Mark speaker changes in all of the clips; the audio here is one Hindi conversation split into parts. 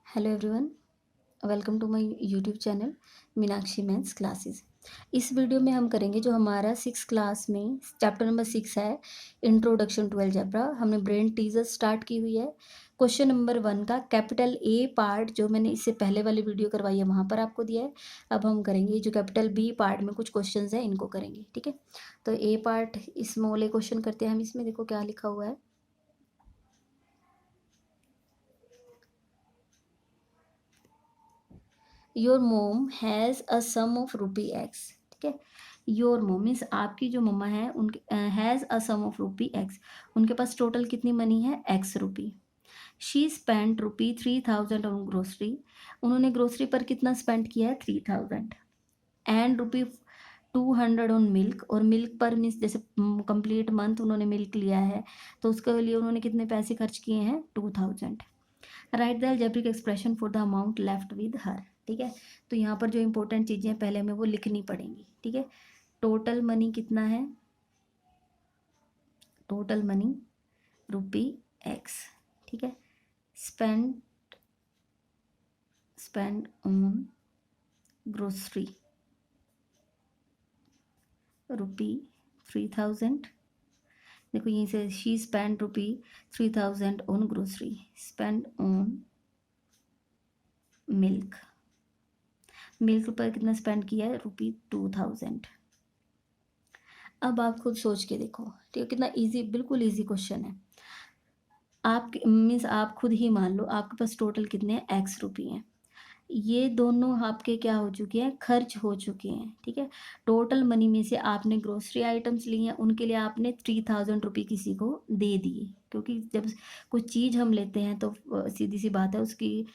Speaker 1: Hello everyone, welcome to my YouTube channel Meenakshi maths classes. इस वीडियो में हम करेंगे जो हमारा 6 क्लास में चैप्टर नंबर 6 है, इंट्रोडक्शन टू अलजेब्रा। हमने ब्रेन टीजर स्टार्ट की हुई है। क्वेश्चन नंबर 1 का कैपिटल ए पार्ट जो मैंने इससे पहले वाली वीडियो करवाई है वहाँ पर आपको दिया है। अब हम करेंगे जो कैपिटल बी पार्ट में कुछ क्वेश्चन हैं इनको करेंगे, ठीक है। तो ए पार्ट स्मॉल ए क्वेश्चन करते हैं हम। इसमें देखो क्या लिखा हुआ है। Your mom has a sum of rupee x, ठीक है। योर मोम मीन्स आपकी जो मम्मा है उनके has a sum of rupee x, उनके पास टोटल कितनी मनी है x rupee. She spend rupee 3000 on grocery, उन्होंने ग्रोसरी पर कितना स्पेंड किया है 3000। एंड रुपी 200 ऑन मिल्क, और मिल्क पर मीन्स जैसे कंप्लीट मंथ उन्होंने मिल्क लिया है तो उसके लिए उन्होंने कितने पैसे खर्च किए हैं 2000। Right the algebraic expression for the amount left with her, ठीक है। तो यहाँ पर जो इंपॉर्टेंट चीज़ें हैं पहले हमें वो लिखनी पड़ेंगी, ठीक है। टोटल मनी कितना है, टोटल मनी रुपी एक्स, ठीक है। स्पेंड स्पेंड ऑन ग्रोसरी रुपी 3000। देखो यहीं से she spend rupee 3000 on grocery, spend on milk, milk पर कितना स्पेंड किया है रुपी 2000। अब आप खुद सोच के देखो, ठीक है, कितना इजी, बिल्कुल इजी क्वेश्चन है। आप मीन्स आप खुद ही मान लो आपके पास टोटल कितने हैं एक्स रुपये हैं। ये दोनों आपके क्या हो चुके हैं, खर्च हो चुके हैं, ठीक है। टोटल मनी में से आपने ग्रोसरी आइटम्स लिए हैं, उनके लिए आपने 3000 रुपये किसी को दे दिए, क्योंकि जब कुछ चीज़ हम लेते हैं तो सीधी सी बात है उसकी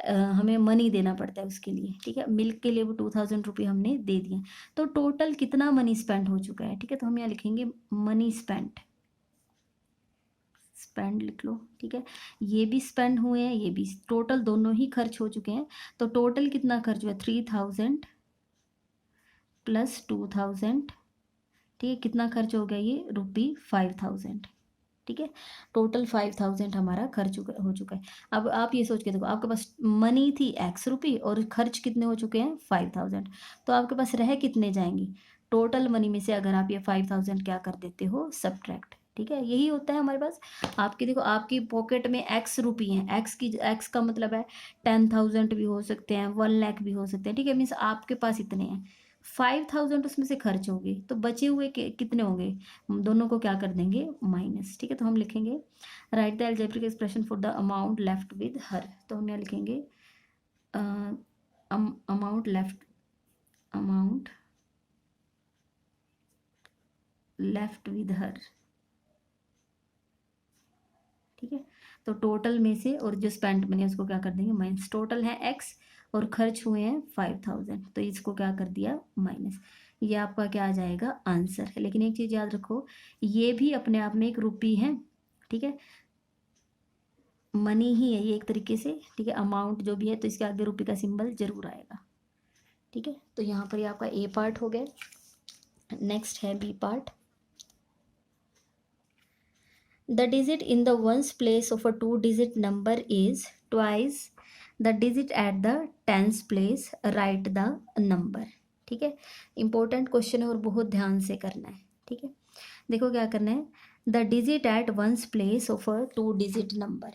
Speaker 1: हमें मनी देना पड़ता है उसके लिए, ठीक है। मिल्क के लिए वो 2000 रुपये हमने दे दिए। तो टोटल कितना मनी स्पेंड हो चुका है, ठीक है। तो हम यहाँ लिखेंगे मनी स्पेंड, स्पेंड लिख लो, ठीक है। ये भी स्पेंड हुए हैं, ये भी, टोटल दोनों ही खर्च हो चुके हैं। तो टोटल कितना खर्च हुआ 3000 प्लस 2000, ठीक है। कितना खर्च हो गया ये रुपी 5000, ठीक है। टोटल 5000 हमारा खर्च हो चुका है। अब आप ये सोच के देखो, आपके पास मनी थी एक्स रुपी और खर्च कितने हो चुके हैं 5000, तो आपके पास रह कितने जाएंगे। टोटल मनी में से अगर आप ये 5000 क्या कर देते हो सब्ट्रैक्ट, ठीक है। यही होता है हमारे पास। आपकी देखो आपकी पॉकेट में एक्स रुपी हैं, एक्स का मतलब है 10,000 भी हो सकते हैं, 1 लाख भी हो सकते हैं, ठीक है। मीन्स आपके पास इतने हैं, 5000 उसमें से खर्च होंगे तो बचे हुए कितने होंगे, हम दोनों को क्या कर देंगे माइनस, ठीक है। तो हम लिखेंगे right the algebraic expression for the amount left with her. तो हम यहाँ लिखेंगे अमाउंट लेफ्ट विद हर, ठीक है। तो टोटल में से और जो स्पेंड मनी उसको क्या कर देंगे माइनस। टोटल है एक्स और खर्च हुए हैं 5000, तो इसको क्या कर दिया माइनस। ये आपका क्या आ जाएगा आंसर है। लेकिन एक चीज़ याद रखो, ये भी अपने आप में एक रुपी है, ठीक है। मनी ही है ये एक तरीके से, ठीक है। अमाउंट जो भी है तो इसके आगे रुपये का सिंबल जरूर आएगा, ठीक है। तो यहाँ पर ये आपका ए पार्ट हो गया। नेक्स्ट है B part. The digit in the ones place of a 2 digit number is twice the digit at the tens place, right the number, ठीक है। इंपॉर्टेंट क्वेश्चन है और बहुत ध्यान से करना है, ठीक है। देखो क्या करना है, the digit at ones place of a 2 digit number.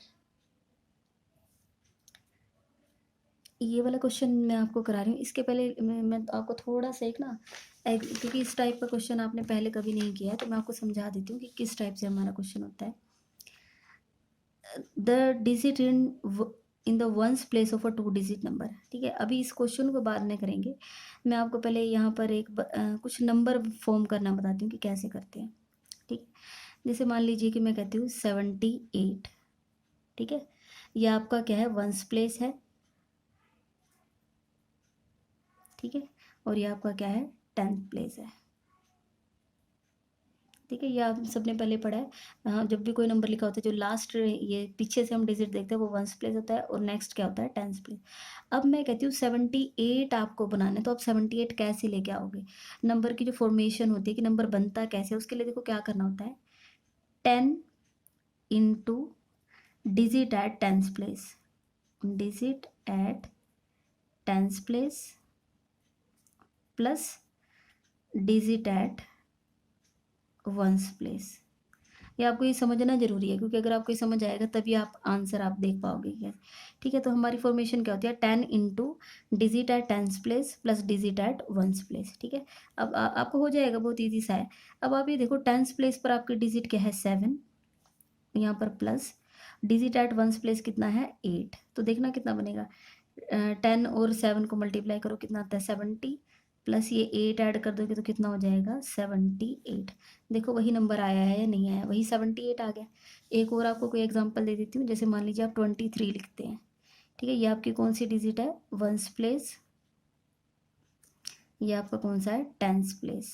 Speaker 1: ये वाला क्वेश्चन मैं आपको करा रही हूँ। इसके पहले मैं आपको थोड़ा सा एक ना क्योंकि इस टाइप का क्वेश्चन आपने पहले कभी नहीं किया है तो मैं आपको समझा देती हूँ कि किस टाइप से हमारा क्वेश्चन होता है। The digit in the ones place of a 2 digit number, ठीक है। अभी इस क्वेश्चन को बाद में करेंगे। मैं आपको पहले यहाँ पर कुछ नंबर फॉर्म करना बताती हूँ कि कैसे करते हैं, ठीक है। जैसे मान लीजिए कि मैं कहती हूँ 78, ठीक है। ये आपका क्या है वंस प्लेस है, ठीक है। और ये आपका क्या है 10th प्लेस है, ठीक है। ये आप सबने पहले पढ़ा है। जब भी कोई नंबर लिखा होता है जो लास्ट ये पीछे से हम डिजिट देखते हैं वो वंस प्लेस होता है और नेक्स्ट क्या होता है 10th प्लेस। अब मैं कहती हूँ 78 आपको बनाना है, तो आप 78 कैसे लेके आओगे। नंबर की जो फॉर्मेशन होती है कि नंबर बनता कैसे है उसके लिए देखो क्या करना होता है 10 into digit at 10th place, digit at tens place plus digit at ones place. ये आपको ये समझना जरूरी है, क्योंकि अगर आपको ये समझ आएगा तभी आप आंसर आप देख पाओगे क्या। ठीक है, तो हमारी फॉर्मेशन क्या होती है, 10 into digit at tens place plus digit at ones place. ठीक है, अब आपको हो जाएगा, बहुत ईजी सा है। अब आप ये देखो, टेंस प्लेस पर आपकी डिजिट क्या है 7, यहाँ पर plus digit at ones place कितना है 8। तो देखना कितना बनेगा, 10 और 7 को मल्टीप्लाई करो कितना आता है 70, प्लस ये 8 ऐड कर दोगे तो कितना हो जाएगा 78। देखो वही नंबर आया है या नहीं आया, वही 78 आ गया। एक और आपको कोई एग्जांपल दे देती हूँ, जैसे मान लीजिए आप 23 लिखते हैं। ठीक है, ये आपकी कौन सी डिजिट है, वंस प्लेस, ये आपका कौन सा है, टेंस प्लेस।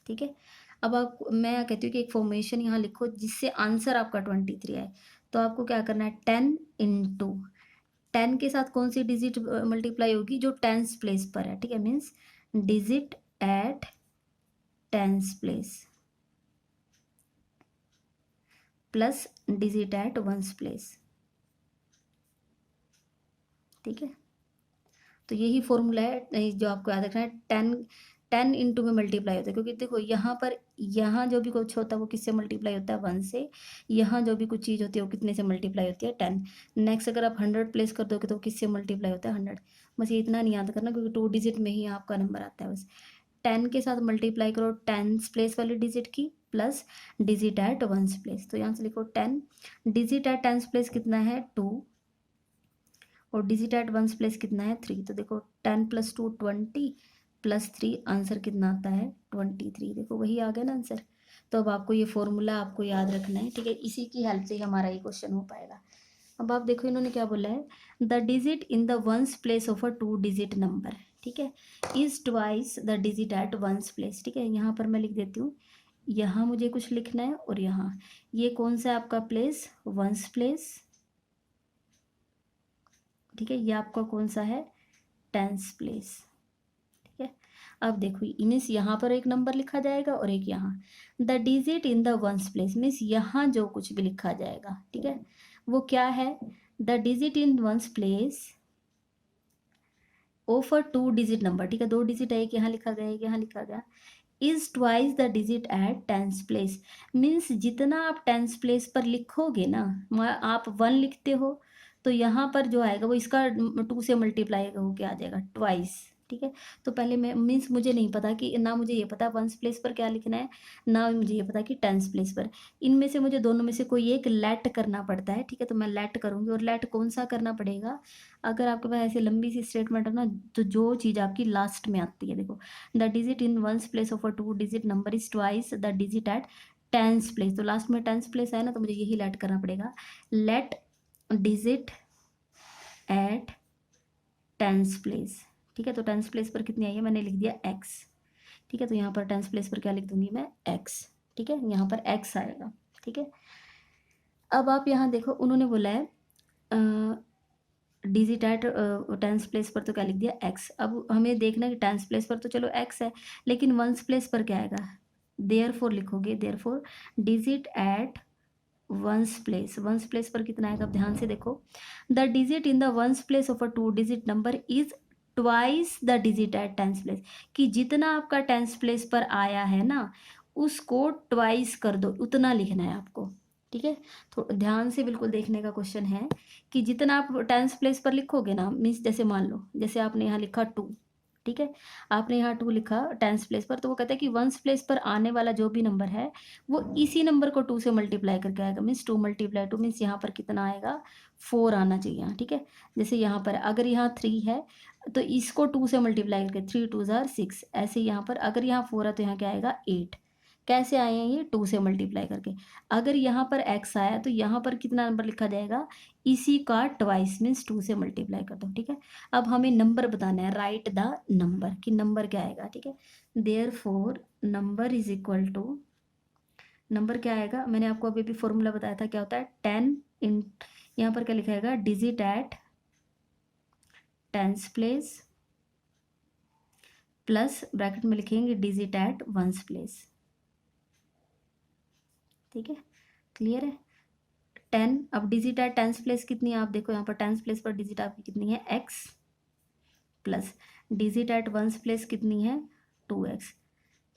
Speaker 1: ठीक है, अब आप, मैं कहती हूँ कि एक फॉर्मेशन यहाँ लिखो जिससे आंसर आपका 23 आए। तो आपको क्या करना है, 10 इंटू 10 के साथ कौन सी डिजिट मल्टीप्लाई होगी, जो टेंस प्लेस पर है। ठीक है, means digit at tens place plus digit at ones place. ठीक है, तो यही फॉर्मूला है जो आपको याद रखना है। 10 इंटू में मल्टीप्लाई होता है, क्योंकि देखो यहाँ पर, यहाँ जो भी कुछ होता है वो किससे मल्टीप्लाई होता है 1 से। यहाँ जो भी कुछ चीज़ होती है वो कितने से मल्टीप्लाई होती है 10। नेक्स्ट अगर आप 100 प्लेस कर दोगे तो किससे मल्टीप्लाई होता है 100। बस ये इतना नहीं याद करना, क्योंकि 2 डिजिट में ही आपका नंबर आता है बस। 10 के साथ मल्टीप्लाई करो टेंस प्लेस वाली डिजिट की plus digit at ones place. तो यहाँ से लिखो 10, डिजिट एट टेंस प्लेस कितना है 2, और डिजिट एट वंस प्लेस कितना है 3। तो देखो 10 + 2 20 प्लस 3, आंसर कितना आता है 23। देखो वही आ गया ना आंसर। तो अब आपको ये फॉर्मूला आपको याद रखना है। ठीक है, इसी की हेल्प से ही हमारा ये क्वेश्चन हो पाएगा। अब आप देखो इन्होंने क्या बोला है, the digit in the ones place of a 2 digit number. ठीक है, is twice the digit at ones place. ठीक है, यहाँ पर मैं लिख देती हूँ, यहाँ मुझे कुछ लिखना है और यहाँ ये कौन सा है आपका प्लेस, वंस प्लेस। ठीक है, ये आपका कौन सा है, टेंस प्लेस। ठीक है, अब देखो मीन्स यहाँ पर एक नंबर लिखा जाएगा और एक यहाँ। The digit in the ones place means यहाँ जो कुछ भी लिखा जाएगा, ठीक है, वो क्या है, the digit in ones place of a 2 digit number. ठीक है, 2 डिजिट है, एक यहाँ लिखा गया एक यहाँ लिखा गया, is twice the digit at tens place. Means जितना आप टेंस प्लेस पर लिखोगे ना, आप 1 लिखते हो तो यहाँ पर जो आएगा वो इसका 2 से मल्टीप्लाई होके आ जाएगा ट्वाइस। ठीक है, तो पहले मैं, मीन्स मुझे नहीं पता कि, ना मुझे ये पता वंस प्लेस पर क्या लिखना है, ना मुझे ये पता कि टेंस प्लेस पर। इनमें से मुझे दोनों में से कोई एक लेट करना पड़ता है। ठीक है, तो मैं लेट करूँगी, और लेट कौन सा करना पड़ेगा, अगर आपके पास ऐसी लंबी सी स्टेटमेंट है ना, तो जो चीज़ आपकी लास्ट में आती है, देखो the digit in ones place of a 2 digit number is twice the digit at tens place. तो लास्ट में टेंस प्लेस है ना, तो मुझे यही लेट करना पड़ेगा, let digit at tens place. ठीक है, तो टेंस प्लेस पर कितनी आई है, मैंने लिख दिया x। ठीक है, तो यहाँ पर टेंस प्लेस पर क्या लिख दूंगी मैं, x। ठीक है, यहाँ पर x आएगा। ठीक है, अब आप यहाँ देखो उन्होंने बोला है डिजिट एट टेंस प्लेस पर, तो क्या लिख दिया x। अब हमें देखना है कि टेंस प्लेस पर तो चलो x है, लेकिन वंस प्लेस पर क्या आएगा, देयरफॉर लिखोगे, therefore digit at ones place. Ones place पर कितना आएगा, अब ध्यान से देखो, the digit in the ones place of a 2 digit number is twice the digit at tens place. कि जितना आपका टेंस प्लेस पर आया है ना, उसको ट्वाइस कर दो, उतना लिखना है आपको। ठीक है, तो ध्यान से बिल्कुल देखने का क्वेश्चन है कि जितना आप टेंस प्लेस पर लिखोगे ना, मीन्स जैसे मान लो, जैसे आपने यहाँ लिखा 2, ठीक है, आपने यहाँ 2 लिखा टेंस प्लेस पर, तो वो कहता है कि वंस प्लेस पर आने वाला जो भी नंबर है वो इसी नंबर को 2 से मल्टीप्लाई करके आएगा। मीन्स 2 × 2 मीन्स यहाँ पर कितना आएगा, 4 आना चाहिए। ठीक है, जैसे यहाँ पर अगर यहाँ 3 है तो इसको 2 से मल्टीप्लाई करके 3 2 ज़ार 6, ऐसे यहाँ पर अगर यहाँ 4 है तो यहाँ क्या आएगा 8। कैसे आए हैं ये, 2 से मल्टीप्लाई करके। अगर यहाँ पर x आया तो यहाँ पर कितना नंबर लिखा जाएगा, इसी का ट्वाइस मीन्स 2 से मल्टीप्लाई कर दो। ठीक है, अब हमें नंबर बताना है, राइट द नंबर, कि नंबर क्या आएगा। ठीक है, therefore number is equal to, number क्या आएगा, मैंने आपको अभी भी फॉर्मूला बताया था, क्या होता है 10 इन, यहाँ पर क्या लिखा जाएगा, digit at tens place plus bracket में लिखेंगे डिजिट एट वंस प्लेस। ठीक है, क्लियर है, 10, अब डिजिट है टेंस प्लेस कितनी है, आप देखो यहाँ पर टेंस प्लेस पर डिजिट आपकी कितनी है x, plus digit at ones place कितनी है 2x।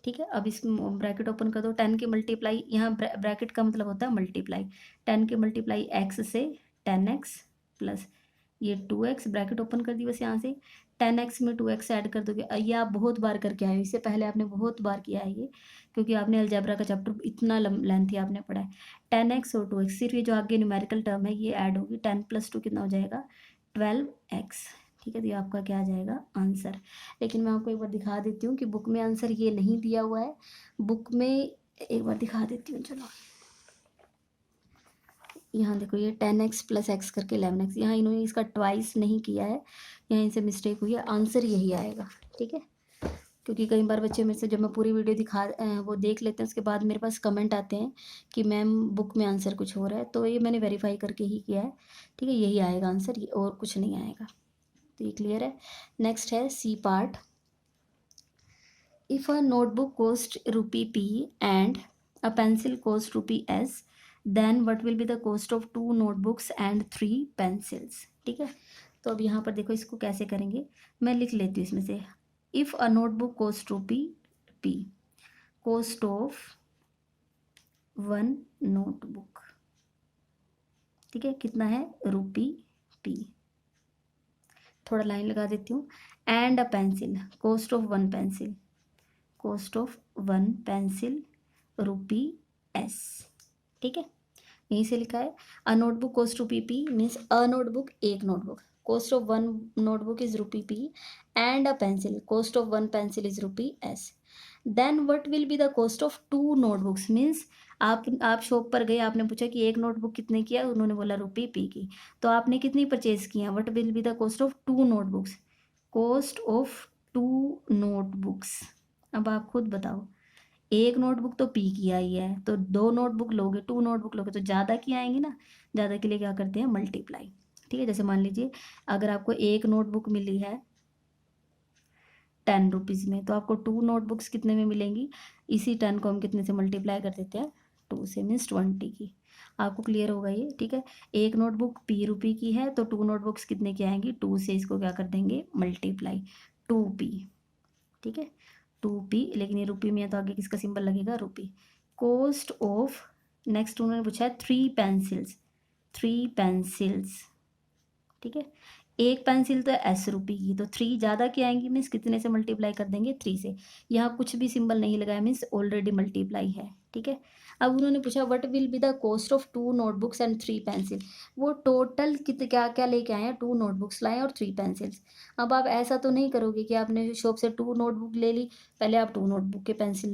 Speaker 1: ठीक है, अब इस ब्रैकेट ओपन कर दो, 10 के मल्टीप्लाई, यहाँ ब्रैकेट का मतलब होता है मल्टीप्लाई, 10 के मल्टीप्लाई x से 10x प्लस ये 2x, ब्रैकेट ओपन कर दी बस यहाँ से, 10x में 2x ऐड कर दोगे। ये आप बहुत बार करके आए हो, इससे पहले आपने बहुत बार किया है ये, क्योंकि आपने अलजेब्रा का चैप्टर इतना लेंथी आपने पढ़ा है। 10x और 2x, सिर्फ ये जो आगे न्यूमेरिकल टर्म है ये ऐड होगी, 10 + 2 कितना हो जाएगा 12x। ठीक है, तो ये आपका क्या आ जाएगा आंसर। लेकिन मैं आपको एक बार दिखा देती हूँ कि बुक में आंसर ये नहीं दिया हुआ है, बुक में एक बार दिखा देती हूँ, चलो यहाँ देखो ये 10x + x करके 11x, यहाँ इन्होंने इसका ट्वाइस नहीं किया है, यहाँ इनसे मिस्टेक हुई है, आंसर यही आएगा। ठीक है, क्योंकि कई बार बच्चे मेरे से जब मैं पूरी वीडियो वो देख लेते हैं, उसके बाद मेरे पास कमेंट आते हैं कि मैम बुक में आंसर कुछ हो रहा है, तो ये मैंने वेरीफाई करके ही किया है। ठीक है, यही आएगा आंसर, और कुछ नहीं आएगा। तो ये क्लियर है। नेक्स्ट है C part. If a notebook cost ₹P and a pencil cost ₹S, then what will be the cost of 2 notebooks and 3 pencils. ठीक है, तो अब यहाँ पर देखो इसको कैसे करेंगे, मैं लिख लेती हूँ इसमें से। If a notebook cost ₹P, cost of 1 notebook, ठीक है, कितना है ₹P, थोड़ा लाइन लगा देती हूँ, and a pencil, cost of 1 pencil, cost of 1 pencil ₹S। ठीक है, यहीं से लिखा है। A notebook cost ₹P means a notebook, एक notebook, cost of 1 notebook is ₹P and a pencil, cost of 1 pencil is ₹S। Then what will be the cost of 2 notebooks, means आप शॉप पर गए, आपने पूछा कि एक नोटबुक कितने की है, उन्होंने बोला ₹P की, तो आपने कितनी परचेज की है, what will be the cost of 2 notebooks, cost of 2 notebooks. अब आप खुद बताओ, एक नोटबुक तो P की आई है, तो 2 नोटबुक लोगे, 2 नोटबुक लोगे तो ज़्यादा की आएंगी ना, ज़्यादा के लिए क्या करते हैं मल्टीप्लाई। ठीक है, जैसे मान लीजिए अगर आपको एक नोटबुक मिली है ₹10 में, तो आपको 2 नोटबुक्स कितने में मिलेंगी, इसी 10 को हम कितने से मल्टीप्लाई कर देते हैं 2 से, मीन्स 20 की। आपको क्लियर होगा ये। ठीक है, एक नोटबुक ₹P की है, तो 2 नोटबुक्स कितने की आएंगी, 2 से इसको क्या कर देंगे मल्टीप्लाई, 2P। ठीक है, ₹2, लेकिन ये रुपये में है तो आगे किसका सिंबल लगेगा ₹। कॉस्ट ऑफ, नेक्स्ट उन्होंने पूछा है 3 पेंसिल्स, 3 पेंसिल्स। ठीक है, एक पेंसिल तो ₹S की, तो 3 ज़्यादा की आएंगी, मीन्स कितने से मल्टीप्लाई कर देंगे 3 से। यहाँ कुछ भी सिंबल नहीं लगाया, मीन्स ऑलरेडी मल्टीप्लाई है। ठीक है, अब उन्होंने पूछा what will be the cost of 2 notebooks and 3 pencil, वो टोटल कितने क्या क्या लेके आए हैं, 2 नोटबुक्स लाए और 3 पेंसिल्स। अब आप ऐसा तो नहीं करोगे कि आपने शॉप से 2 नोटबुक ले ली, पहले आप 2 नोटबुक के पैसे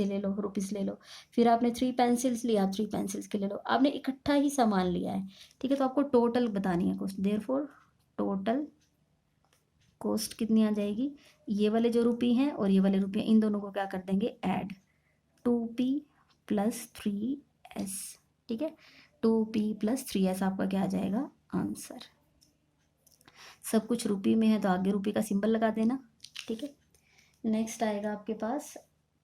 Speaker 1: ले लो, ₹, ले लो, फिर आपने 3 पेंसिल्स लिया, आप 3 पेंसिल्स के ले लो, आपने इकट्ठा ही सामान लिया है। ठीक है, तो आपको टोटल बतानी है कॉस्ट, देयरफॉर टोटल कॉस्ट कितनी आ जाएगी, ये वाले जो ₹, हैं और ये वाले ₹, इन दोनों को क्या कर देंगे ऐड, 2P + 3S। ठीक है, 2P + 3S आपका क्या आ जाएगा आंसर। सब कुछ ₹, में है तो आगे ₹, का सिंबल लगा देना। ठीक है, नेक्स्ट आएगा आपके पास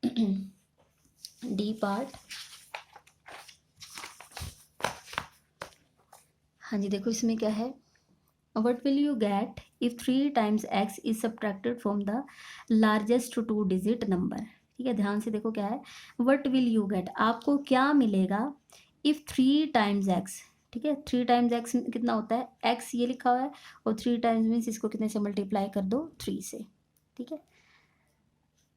Speaker 1: डी पार्ट। हाँ जी, देखो इसमें क्या है, what will you get if 3 times x is subtracted from the largest 2 digit number। ठीक है, ध्यान से देखो क्या है, what will you get, आपको क्या मिलेगा if 3 times x। ठीक है, 3 times x कितना होता है, x ये लिखा हुआ है, और 3 times मीन्स इसको कितने से मल्टीप्लाई कर दो 3 से। ठीक है,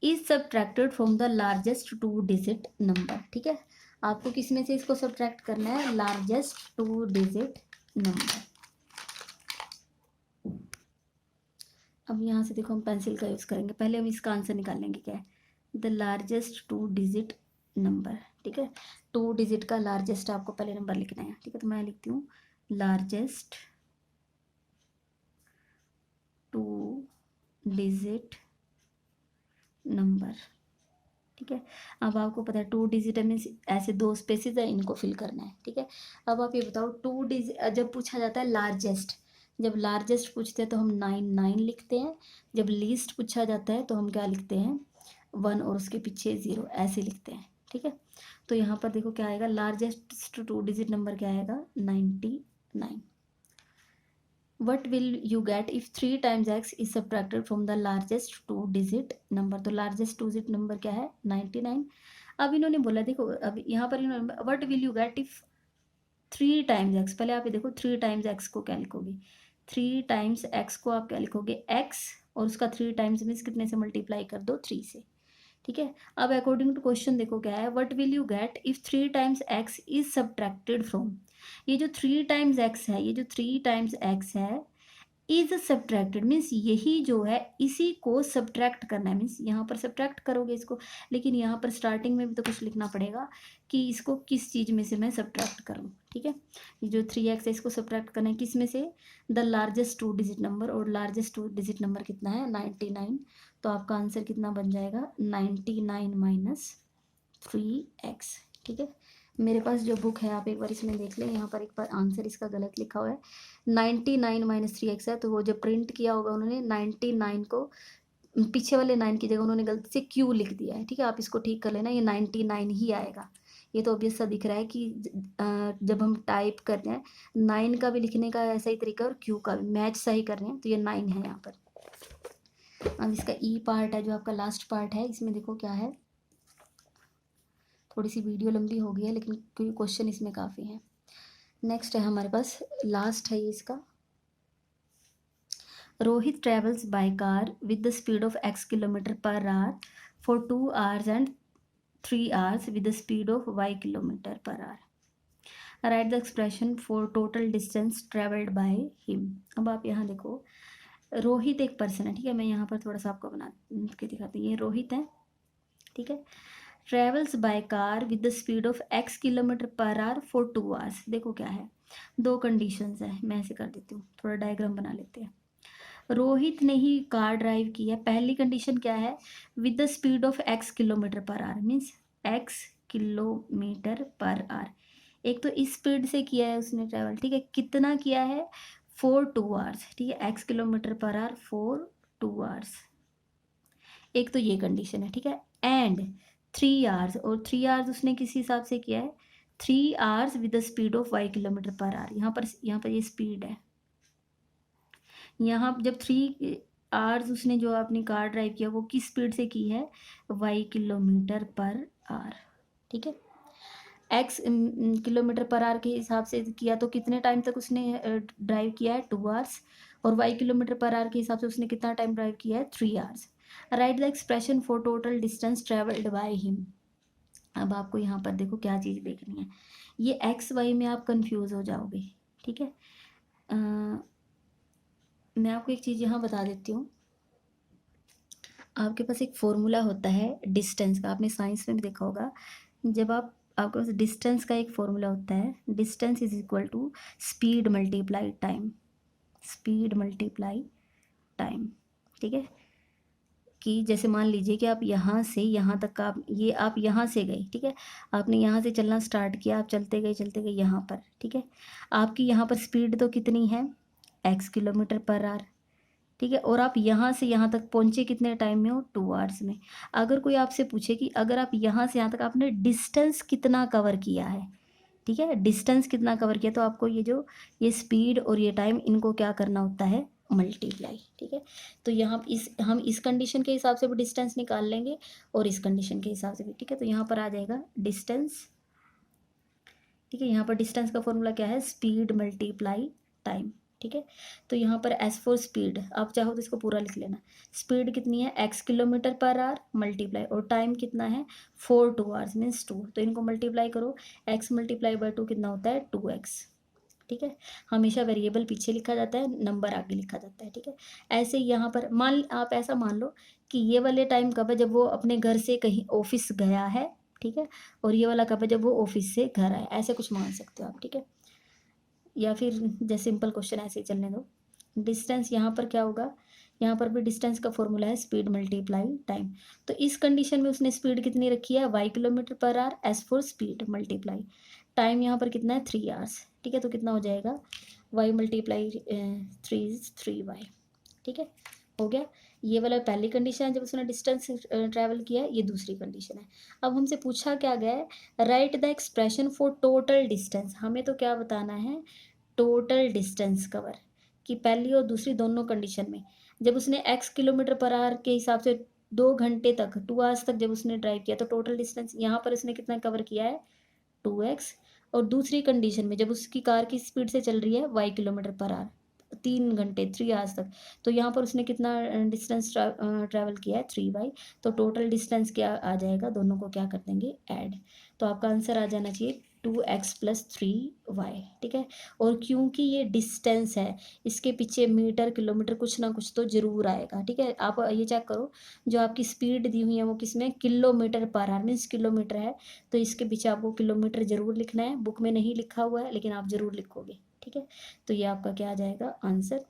Speaker 1: is subtracted from the largest 2 digit number. ठीक है, आपको किस में से इसको सब्ट्रैक्ट करना है, लार्जेस्ट 2 डिजिट नंबर। अब यहाँ से देखो हम पेंसिल का यूज़ करेंगे, पहले हम इसका आंसर निकाल लेंगे, क्या है द लार्जेस्ट 2 डिजिट नंबर। ठीक है, 2 डिजिट का लार्जेस्ट आपको पहले नंबर लिखना है। ठीक है, तो मैं लिखती हूँ लार्जेस्ट 2 डिजिट नंबर। ठीक है, अब आपको पता है 2 डिजिट मीन्स ऐसे 2 स्पेसेस है, इनको फिल करना है। ठीक है, अब आप ये बताओ 2 डिजिट जब पूछा जाता है लार्जेस्ट, जब लार्जेस्ट पूछते हैं तो हम 9 लिखते हैं, जब लीस्ट पूछा जाता है तो हम क्या लिखते हैं 1 और उसके पीछे 0, ऐसे लिखते हैं। ठीक है, तो यहाँ पर देखो क्या आएगा, लार्जेस्ट 2 डिजिट नंबर क्या आएगा, 99. What will you get if 3 times x is subtracted from the largest 2 digit number. तो लार्जेस्ट 2 डिजिट नंबर क्या है, 99. अब इन्होंने बोला, देखो अब यहाँ पर इन्होंने what will you get if 3 times x, पहले आप ये देखो 3 टाइम्स एक्स को क्या लिखोगे, 3 टाइम्स एक्स को आप क्या लिखोगे, एक्स, और उसका 3 टाइम्स मीन्स कितने से मल्टीप्लाई कर दो, 3 से, ठीक है। अब अकॉर्डिंग टू क्वेश्चन देखो क्या है, what will you get if 3 times x is subtracted from, ये जो 3 टाइम्स एक्स है, ये जो 3 टाइम्स एक्स है इज सब्ट्रैक्टेड मीन्स यही जो है इसी को सब्ट्रैक्ट करना है, मीन्स यहाँ पर सब्ट्रैक्ट करोगे इसको, लेकिन यहाँ पर स्टार्टिंग में भी तो कुछ लिखना पड़ेगा कि इसको किस चीज़ में से मैं सब्ट्रैक्ट करूँ, ठीक है। ये जो 3x है इसको सब्ट्रैक्ट करना है किस में से, द लार्जेस्ट 2 डिजिट नंबर, और लार्जेस्ट 2 डिजिट नंबर कितना है, 99. तो आपका आंसर कितना बन जाएगा, 99 माइनस 3x, ठीक है। मेरे पास जो बुक है आप एक बार इसमें देख लें, यहाँ पर एक बार आंसर इसका गलत लिखा हुआ है, 99 माइनस 3x है, तो वो जो प्रिंट किया होगा उन्होंने 99 को पीछे वाले 9 की जगह उन्होंने गलती से q लिख दिया है, ठीक है। आप इसको ठीक कर लेना, ये 99 ही आएगा। ये तो ऑब्वियस सा दिख रहा है कि जब हम टाइप करते हैं 9 का भी लिखने का ऐसा ही तरीका और q का भी मैच सही कर रहे हैं, तो ये 9 है यहाँ पर। अब इसका ई पार्ट है जो आपका लास्ट पार्ट है, इसमें देखो क्या है, थोड़ी सी वीडियो लंबी हो गई है लेकिन क्योंकि क्वेश्चन इसमें काफ़ी हैं। नेक्स्ट है हमारे पास, लास्ट है ये इसका, Rohit travels by car with the speed of x kilometre per hour for 2 hours and 3 hours with the speed of y kilometre per hour. Right the expression for total distance travelled by him. अब आप यहाँ देखो, रोहित एक पर्सन है, ठीक है। मैं यहाँ पर थोड़ा सा आपको बना के दिखाती हूँ, ये रोहित है, ठीक है। Travels by car with the speed of x kilometre per hour for 2 hours। देखो क्या है, दो कंडीशंस है, मैं ऐसे कर देती हूँ, थोड़ा डायग्राम बना लेते हैं। रोहित ने ही कार ड्राइव की है, पहली कंडीशन क्या है, with the speed of x kilometre per hour means x kilometre per hour. एक तो इस स्पीड से किया है उसने ट्रैवल, ठीक है, कितना किया है, फॉर 2 hours, ठीक है, x kilometre per hour for 2 hours। एक तो ये कंडीशन है, ठीक है। एंड 3 hours, और 3 hours उसने किस हिसाब से किया है, 3 hours with the speed of y kilometre per hour. यहाँ पर ये स्पीड है, यहाँ जब 3 hours उसने जो अपनी कार ड्राइव किया वो किस स्पीड से की है, y किलोमीटर पर आवर, ठीक है। x किलोमीटर पर आवर के हिसाब से किया तो कितने टाइम तक उसने ड्राइव किया है, 2 hours, और y किलोमीटर पर आवर के हिसाब से उसने कितना टाइम ड्राइव किया है, 3 hours। Right the expression for total distance travelled by him. अब आपको यहाँ पर देखो क्या चीज़ देखनी है, ये एक्स वाई में आप कंफ्यूज हो जाओगे, ठीक है। मैं आपको एक चीज़ यहाँ बता देती हूँ, आपके पास एक फॉर्मूला होता है डिस्टेंस का, आपने साइंस में भी देखा होगा, जब आपके पास डिस्टेंस का एक फॉर्मूला होता है, distance is equal to speed multiply time, speed multiply time, ठीक है। कि जैसे मान लीजिए कि आप यहाँ से यहाँ तक का आप यहाँ से गए, ठीक है, आपने यहाँ से चलना स्टार्ट किया, आप चलते गए यहाँ पर, ठीक है। आपकी यहाँ पर स्पीड तो कितनी है, x किलोमीटर पर आवर, ठीक है, और आप यहाँ से यहाँ तक पहुँचे कितने टाइम में हो, 2 hours में। अगर कोई आपसे पूछे कि अगर आप यहाँ से यहाँ तक आपने डिस्टेंस कितना कवर किया है, ठीक है, डिस्टेंस कितना कवर किया, तो आपको ये स्पीड और ये टाइम इनको क्या करना होता है, मल्टीप्लाई, ठीक है। तो यहाँ हम इस कंडीशन के हिसाब से भी डिस्टेंस निकाल लेंगे और इस कंडीशन के हिसाब से भी, ठीक है। तो यहाँ पर आ जाएगा डिस्टेंस, ठीक है। यहाँ पर डिस्टेंस का फॉर्मूला क्या है, स्पीड मल्टीप्लाई टाइम, ठीक है। तो यहाँ पर एस फॉर स्पीड, आप चाहो तो इसको पूरा लिख लेना, स्पीड कितनी है, x kilometre per hour multiply, और टाइम कितना है, 4 2 hours मीन्स 2, तो इनको मल्टीप्लाई करो, x मल्टीप्लाई बाय 2 कितना होता है, 2x, ठीक है। हमेशा वेरिएबल पीछे लिखा जाता है, नंबर आगे लिखा जाता है, ठीक है। ऐसे यहाँ पर आप ऐसा मान लो कि ये वाले टाइम कब है, जब वो अपने घर से कहीं ऑफिस गया है, ठीक है, और ये वाला कब है, जब वो ऑफिस से घर आया, ऐसे कुछ मान सकते हो आप, ठीक है। या फिर जैसे सिंपल क्वेश्चन ऐसे ही चलने दो। डिस्टेंस यहाँ पर क्या होगा, यहाँ पर भी डिस्टेंस का फॉर्मूला है स्पीड मल्टीप्लाई टाइम। तो इस कंडीशन में उसने स्पीड कितनी रखी है, y kilometre per hour, S for speed multiply time, यहाँ पर कितना है, 3 hours, ठीक है। तो कितना हो जाएगा, y मल्टीप्लाई 3 is 3y, ठीक है। हो गया। ये वाला पहली कंडीशन है जब उसने डिस्टेंस ट्रैवल किया है, ये दूसरी कंडीशन है। अब हमसे पूछा क्या गया है, right the expression for total distance. हमें तो क्या बताना है, टोटल डिस्टेंस कवर, कि पहली और दूसरी दोनों कंडीशन में जब उसने x किलोमीटर पर आवर के हिसाब से 2 घंटे तक 2 आवर्स तक जब उसने ड्राइव किया, तो टोटल डिस्टेंस यहाँ पर उसने कितना कवर किया है, 2x। और दूसरी कंडीशन में जब उसकी कार की स्पीड से चल रही है y किलोमीटर पर आवर 3 घंटे 3 आवर्स तक, तो यहाँ पर उसने कितना डिस्टेंस ट्रैवल किया है, 3y। तो टोटल डिस्टेंस क्या आ जाएगा, दोनों को क्या कर देंगे, ऐड। तो आपका आंसर आ जाना चाहिए 2x + 3y। ठीक है। और क्योंकि ये डिस्टेंस है, इसके पीछे मीटर किलोमीटर कुछ ना कुछ तो जरूर आएगा। ठीक है। आप ये चेक करो, जो आपकी स्पीड दी हुई है वो किसमें, kilometre per hour means kilometre है, तो इसके पीछे आपको किलोमीटर जरूर लिखना है। बुक में नहीं लिखा हुआ है लेकिन आप जरूर लिखोगे। ठीक है। तो ये आपका क्या आ जाएगा आंसर।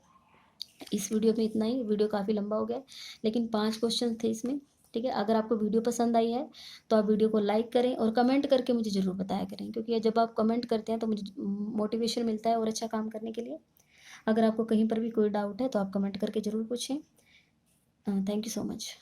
Speaker 1: इस वीडियो में इतना ही, वीडियो काफ़ी लंबा हो गया लेकिन 5 क्वेश्चन थे इसमें। ठीक है। अगर आपको वीडियो पसंद आई है तो आप वीडियो को लाइक करें और कमेंट करके मुझे ज़रूर बताया करें, क्योंकि जब आप कमेंट करते हैं तो मुझे मोटिवेशन मिलता है और अच्छा काम करने के लिए। अगर आपको कहीं पर भी कोई डाउट है तो आप कमेंट करके ज़रूर पूछें। Thank you so much.